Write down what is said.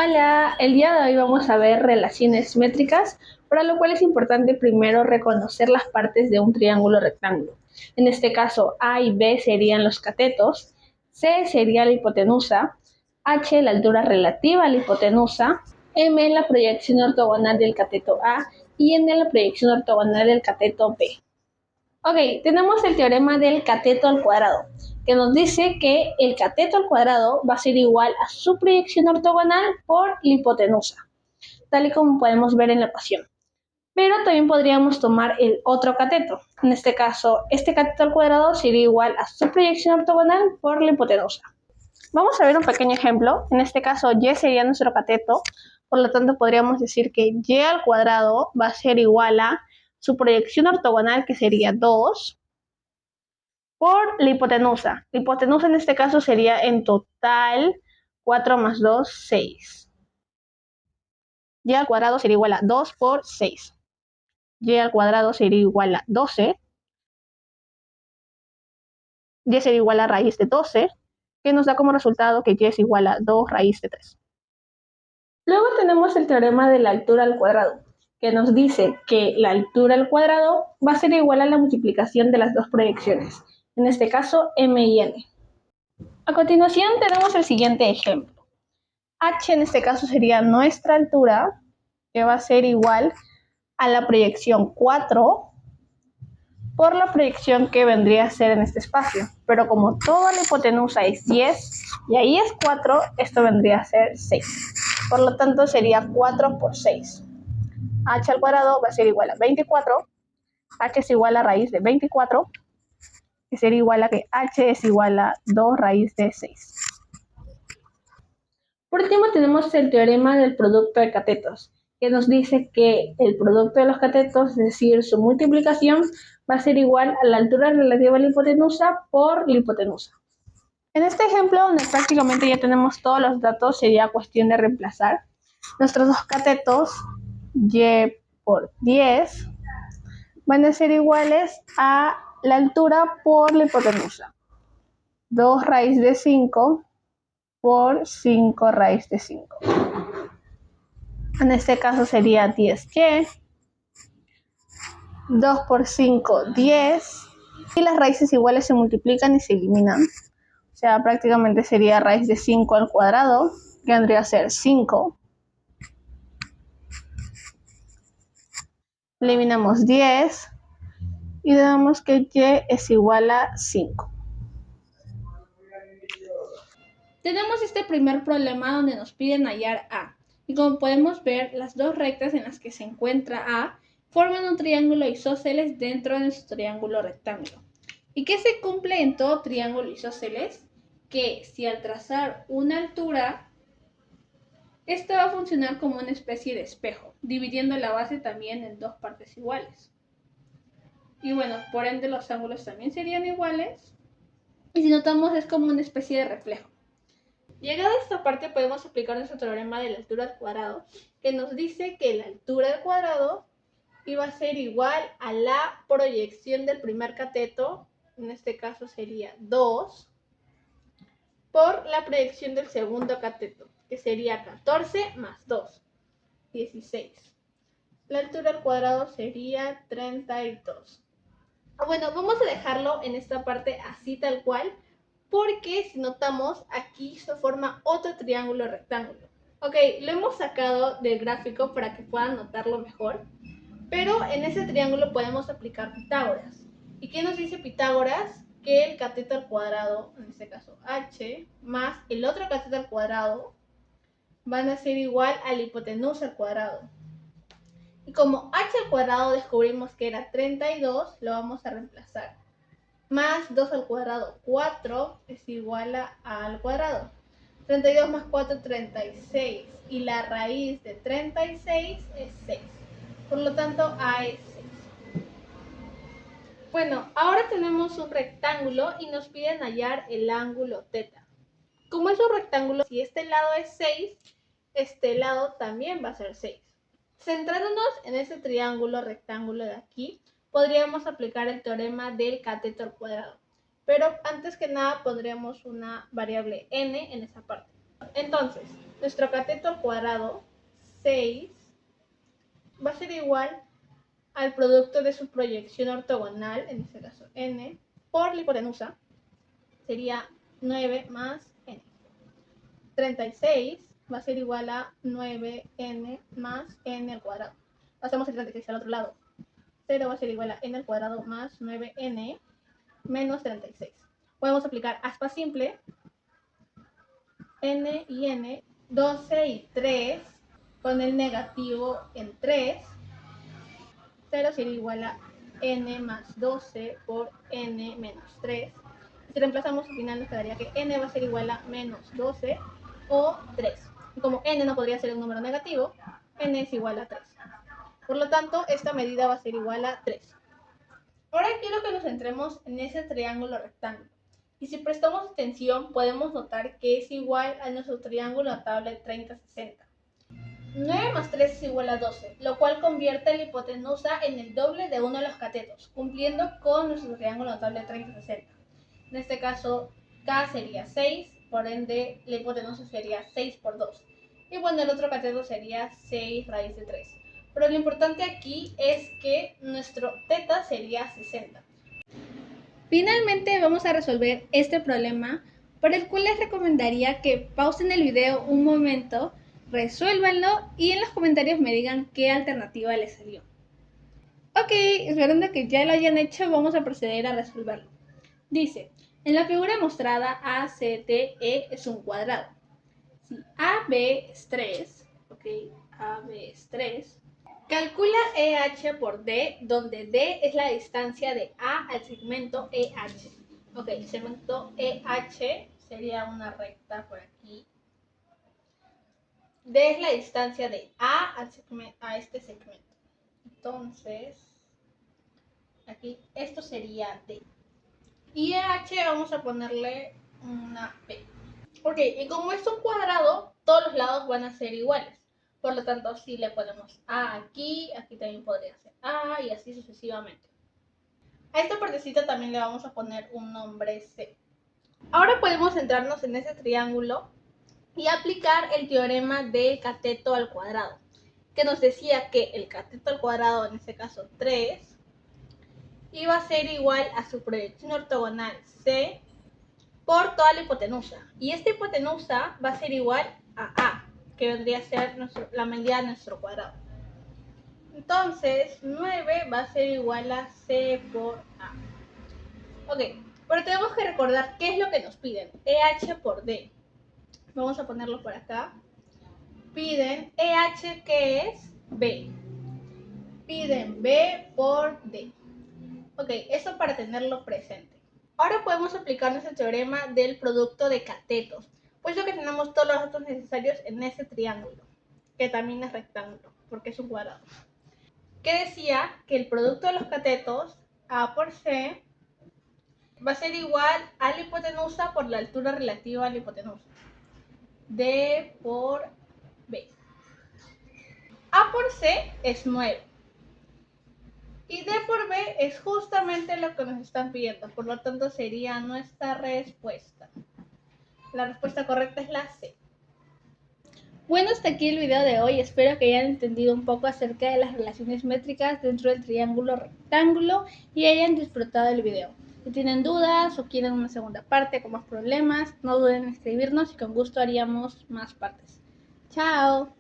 Hola, el día de hoy vamos a ver relaciones métricas, para lo cual es importante primero reconocer las partes de un triángulo rectángulo. En este caso, A y B serían los catetos, C sería la hipotenusa, H la altura relativa a la hipotenusa, M la proyección ortogonal del cateto A y N la proyección ortogonal del cateto B. Ok, tenemos el teorema del cateto al cuadrado, que nos dice que el cateto al cuadrado va a ser igual a su proyección ortogonal por la hipotenusa, tal y como podemos ver en la ecuación. Pero también podríamos tomar el otro cateto. En este caso, este cateto al cuadrado sería igual a su proyección ortogonal por la hipotenusa. Vamos a ver un pequeño ejemplo. En este caso, y sería nuestro cateto, por lo tanto podríamos decir que y al cuadrado va a ser igual a su proyección ortogonal, que sería 2, por la hipotenusa. La hipotenusa en este caso sería en total 4 más 2, 6. Y al cuadrado sería igual a 2 por 6. Y al cuadrado sería igual a 12. Y sería igual a raíz de 12, que nos da como resultado que y es igual a 2 raíz de 3. Luego tenemos el teorema de la altura al cuadrado, que nos dice que la altura al cuadrado va a ser igual a la multiplicación de las dos proyecciones, en este caso m y n. A continuación tenemos el siguiente ejemplo. H en este caso sería nuestra altura, que va a ser igual a la proyección 4 por la proyección que vendría a ser en este espacio. Pero como toda la hipotenusa es 10 y ahí es 4, esto vendría a ser 6. Por lo tanto sería 4 por 6. H al cuadrado va a ser igual a 24. H es igual a raíz de 24, que sería igual a que H es igual a 2 raíz de 6. Por último tenemos el teorema del producto de catetos, que nos dice que el producto de los catetos, es decir, su multiplicación, va a ser igual a la altura relativa a la hipotenusa por la hipotenusa. En este ejemplo, donde prácticamente ya tenemos todos los datos, sería cuestión de reemplazar nuestros dos catetos, y por 10, van a ser iguales a la altura por la hipotenusa. 2 raíz de 5 por 5 raíz de 5. En este caso sería 10y, 2 por 5, 10, y las raíces iguales se multiplican y se eliminan. O sea, prácticamente sería raíz de 5 al cuadrado, que vendría a ser 5. Eliminamos 10 y damos que y es igual a 5. Tenemos este primer problema donde nos piden hallar A. Y como podemos ver, las dos rectas en las que se encuentra A forman un triángulo isósceles dentro de nuestro triángulo rectángulo. ¿Y qué se cumple en todo triángulo isósceles? Que si al trazar una altura, esta va a funcionar como una especie de espejo, dividiendo la base también en dos partes iguales. Y bueno, por ende los ángulos también serían iguales. Y si notamos, es como una especie de reflejo. Llegada a esta parte podemos aplicar nuestro teorema de la altura al cuadrado, que nos dice que la altura al cuadrado iba a ser igual a la proyección del primer cateto, en este caso sería 2, por la proyección del segundo cateto, que sería 14 más 2, 16. La altura al cuadrado sería 32. Bueno, vamos a dejarlo en esta parte así tal cual, porque si notamos, aquí se forma otro triángulo rectángulo. Ok, lo hemos sacado del gráfico para que puedan notarlo mejor, pero en ese triángulo podemos aplicar Pitágoras. ¿Y qué nos dice Pitágoras? Que el cateto al cuadrado, en este caso h, más el otro cateto al cuadrado, van a ser igual a la hipotenusa al cuadrado. Y como h al cuadrado descubrimos que era 32, lo vamos a reemplazar. Más 2 al cuadrado, 4 es igual a al cuadrado. 32 más 4, 36. Y la raíz de 36 es 6. Por lo tanto, A es 6. Bueno, ahora tenemos un rectángulo y nos piden hallar el ángulo θ. Como es un rectángulo, si este lado es 6, este lado también va a ser 6. Centrándonos en ese triángulo rectángulo de aquí, podríamos aplicar el teorema del cateto al cuadrado. Pero antes que nada pondremos una variable n en esa parte. Entonces, nuestro cateto al cuadrado, 6, va a ser igual al producto de su proyección ortogonal, en este caso n, por la hipotenusa, sería 9 más n. 36 va a ser igual a 9n más n al cuadrado. Pasamos el 36 al otro lado. 0 va a ser igual a n al cuadrado más 9n menos 36. Podemos aplicar aspa simple, n y n, 12 y 3, con el negativo en 3, 0 sería igual a n más 12 por n menos 3. Si reemplazamos al final nos quedaría que n va a ser igual a menos 12 o 3. Y como n no podría ser un número negativo, n es igual a 3. Por lo tanto, esta medida va a ser igual a 3. Ahora quiero que nos centremos en ese triángulo rectángulo. Y si prestamos atención, podemos notar que es igual a nuestro triángulo notable 30-60. 9 más 3 es igual a 12, lo cual convierte la hipotenusa en el doble de uno de los catetos, cumpliendo con nuestro triángulo notable 30-60. En este caso, K sería 6, por ende la hipotenusa sería 6 por 2. Y bueno, el otro cateto sería 6 raíz de 3. Pero lo importante aquí es que nuestro teta sería 60. Finalmente vamos a resolver este problema, por el cual les recomendaría que pausen el video un momento, resuélvanlo y en los comentarios me digan qué alternativa les salió. Ok, esperando que ya lo hayan hecho, vamos a proceder a resolverlo. Dice, en la figura mostrada ACTE es un cuadrado. Si AB es 3, ok, AB es 3, calcula EH por D, donde D es la distancia de A al segmento EH. Ok, el segmento EH sería una recta por aquí. D es la distancia de A a este segmento. Entonces, aquí esto sería D. Y EH vamos a ponerle una P. Ok, y como es un cuadrado, todos los lados van a ser iguales. Por lo tanto, si le ponemos A aquí, aquí también podría ser A y así sucesivamente. A esta partecita también le vamos a poner un nombre C. Ahora podemos centrarnos en ese triángulo y aplicar el teorema del cateto al cuadrado, que nos decía que el cateto al cuadrado, en este caso 3, iba a ser igual a su proyección ortogonal C por toda la hipotenusa. Y esta hipotenusa va a ser igual a que vendría a ser la medida de nuestro cuadrado. Entonces, 9 va a ser igual a C por A. Ok, pero tenemos que recordar qué es lo que nos piden. EH por D. Vamos a ponerlo por acá. Piden EH, que es B. Piden B por D. Ok, eso para tenerlo presente. Ahora podemos aplicar nuestro teorema del producto de catetos, puesto que tenemos todos los datos necesarios en ese triángulo, que también es rectángulo, porque es un cuadrado. Que decía que el producto de los catetos, A por C, va a ser igual a la hipotenusa por la altura relativa a la hipotenusa. D por B. A por C es 9. Y D por B es justamente lo que nos están pidiendo, por lo tanto sería nuestra respuesta. La respuesta correcta es la C. Bueno, hasta aquí el video de hoy. Espero que hayan entendido un poco acerca de las relaciones métricas dentro del triángulo rectángulo y hayan disfrutado del video. Si tienen dudas o quieren una segunda parte con más problemas, no duden en escribirnos y con gusto haríamos más partes. ¡Chao!